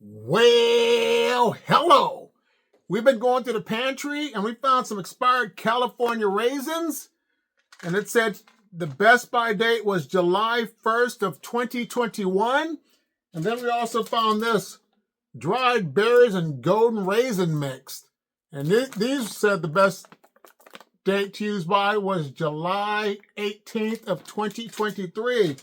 Well, hello. We've been going to the pantry and we found some expired California raisins. And it said the best buy date was July 1st of 2021. And then we also found this dried berries and golden raisin mixed. And these said the best date to use by was July 18th of 2023.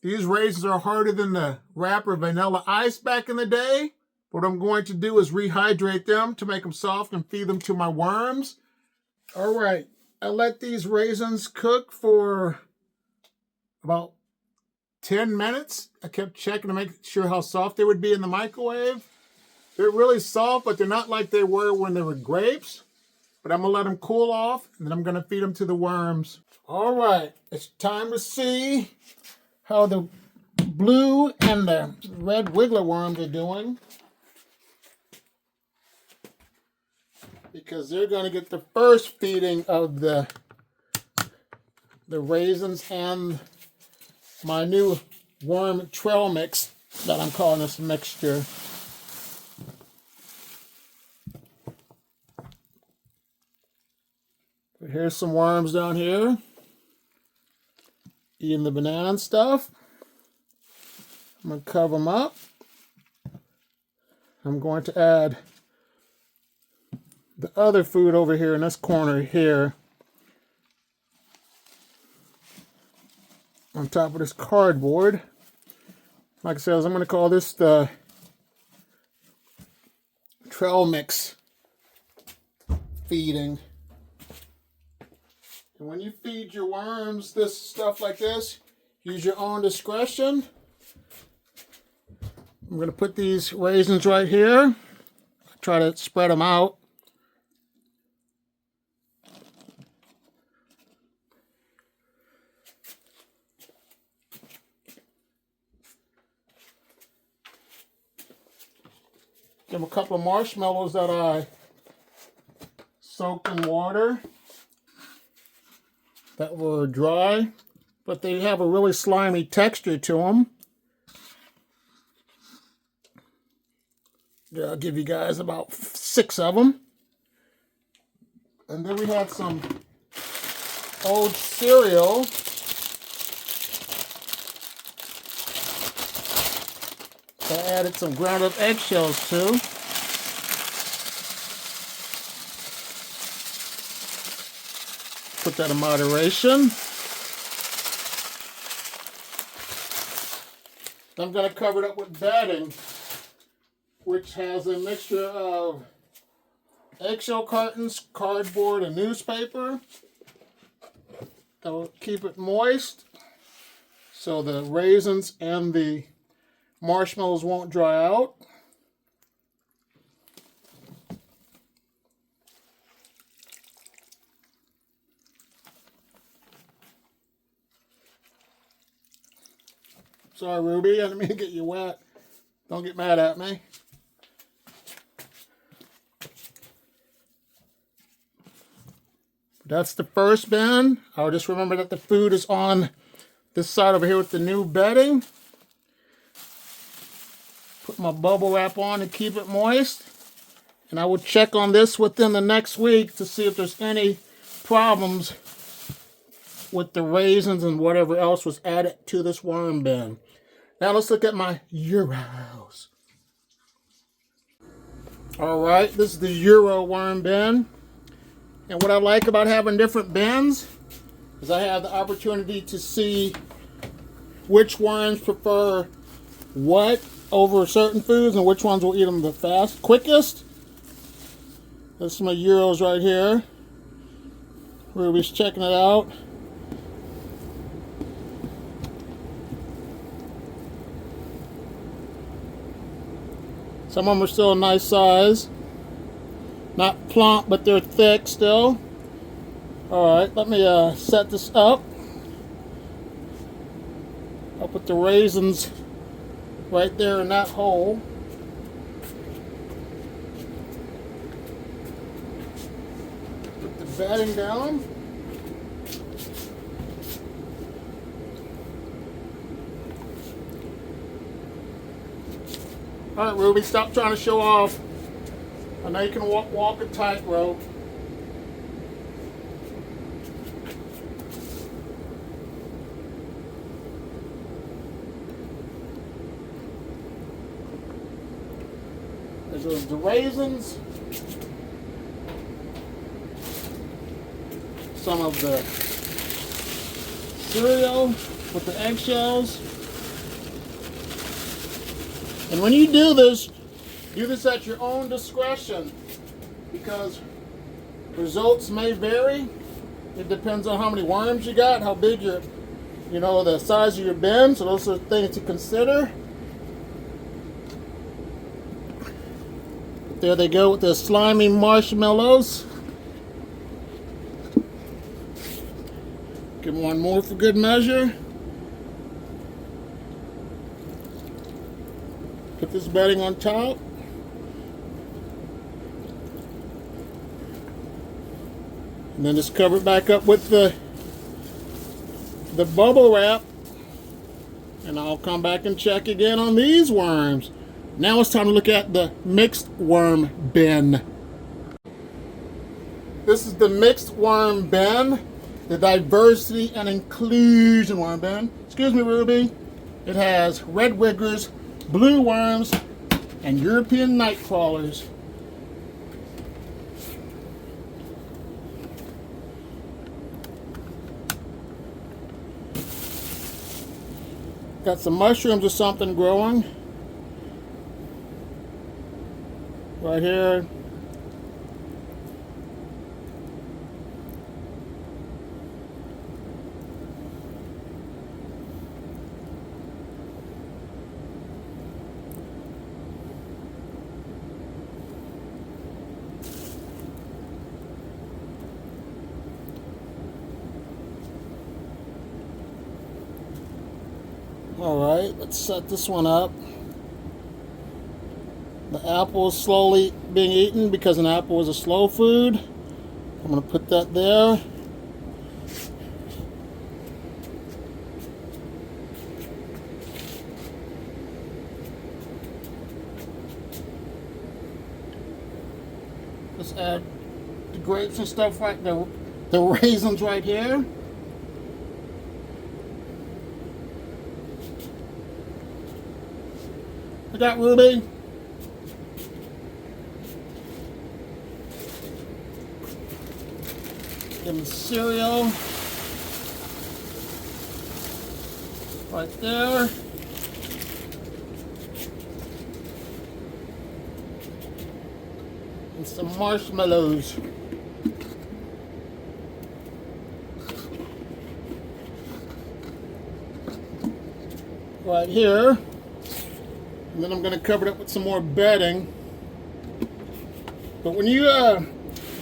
These raisins are harder than the wrapper vanilla ice back in the day. What I'm going to do is rehydrate them to make them soft and feed them to my worms. All right, I let these raisins cook for about 10 minutes. I kept checking to make sure how soft they would be in the microwave. They're really soft, but they're not like they were when they were grapes. But I'm gonna let them cool off, and then I'm gonna feed them to the worms. All right, it's time to see how the blue and the red wiggler worms are doing, because they're going to get the first feeding of the raisins and my new worm trail mix that I'm calling this mixture. But here's some worms down here eating the banana and stuff. I'm going to cover them up. I'm going to add the other food over here in this corner here on top of this cardboard. Like I said, I'm going to call this the trail mix feeding. And when you feed your worms this stuff like this, use your own discretion. I'm going to put these raisins right here. Try to spread them out. Give them a couple of marshmallows that I soaked in water that were dry, but they have a really slimy texture to them. Yeah, I'll give you guys about 6 of them. And then we had some old cereal. I added some ground up eggshells too. Put that in moderation. I'm going to cover it up with bedding, which has a mixture of eggshell cartons, cardboard, and newspaper. That will keep it moist so the raisins and the marshmallows won't dry out. Sorry, Ruby, I didn't mean to get you wet. Don't get mad at me. That's the first bin. I'll just remember that the food is on this side over here with the new bedding. Put my bubble wrap on to keep it moist. And I will check on this within the next week to see if there's any problems with the raisins and whatever else was added to this worm bin. Now let's look at my Euros. Alright, this is the Euro worm bin. And what I like about having different bins is I have the opportunity to see which worms prefer what over certain foods and which ones will eat them the quickest. This is my Euros right here. Ruby's checking it out. Some of them are still a nice size. Not plump, but they're thick still. Alright, let me set this up. I'll put the raisins right there in that hole. Put the bedding down. All right, Ruby, stop trying to show off. I know you can walk a tightrope. There's the raisins. Some of the cereal with the eggshells. And when you do this at your own discretion, because results may vary. It depends on how many worms you got, how big your, the size of your bin. So those are things to consider. There they go with the slimy marshmallows. Give them one more for good measure. Put this bedding on top. And then just cover it back up with the bubble wrap. And I'll come back and check again on these worms. Now it's time to look at the mixed worm bin. This is the mixed worm bin, the diversity and inclusion worm bin. Excuse me, Ruby. It has red wigglers, blue worms, and European Nightcrawlers. Got some mushrooms or something growing right here. Alright, let's set this one up. The apple is slowly being eaten because an apple is a slow food. I'm going to put that there. Let's add the grapes and stuff right there. The raisins right here. I got Ruby. Give him cereal. Right there. And some marshmallows. Right here. And then I'm going to cover it up with some more bedding. But when you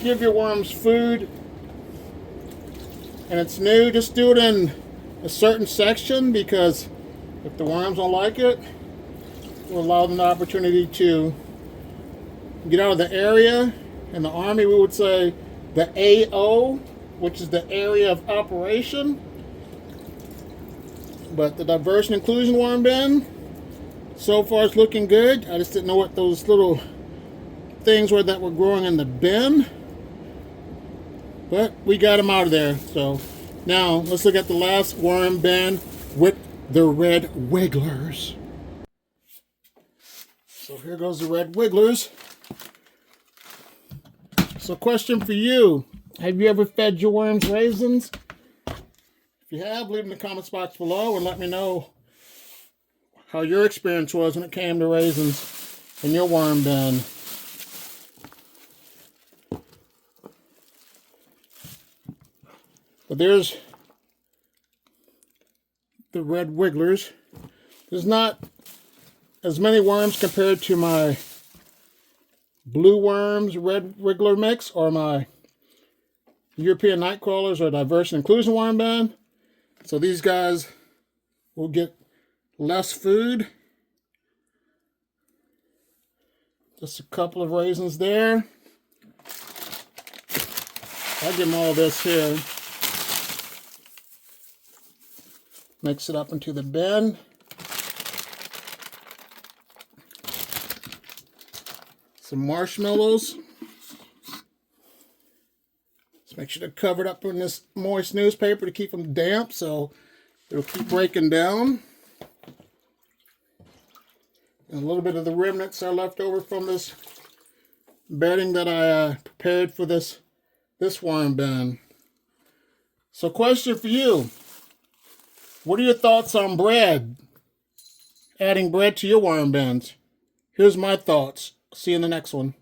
give your worms food and it's new, just do it in a certain section, because if the worms don't like it, it will allow them the opportunity to get out of the area. In the Army, we would say the AO, which is the area of operation. But the diverse and inclusion worm bin, so far it's looking good. I just didn't know what those little things were that were growing in the bin. But we got them out of there. So now let's look at the last worm bin with the red wigglers. So here goes the red wigglers. So question for you. Have you ever fed your worms raisins? If you have, leave in the comments box below and let me know how your experience was when it came to raisins in your worm bin. But there's the red wigglers. There's not as many worms compared to my blue worms red wiggler mix or my European Nightcrawlers or diverse and inclusion worm bin. So these guys will get less food. Just a couple of raisins there. I'll give them all this here. Mix it up into the bin. Some marshmallows. Let's make sure they're covered up in this moist newspaper to keep them damp so they'll keep breaking down. And a little bit of the remnants are left over from this bedding that I prepared for this worm bin. So question for you. What are your thoughts on bread? Adding bread to your worm bins. Here's my thoughts. See you in the next one.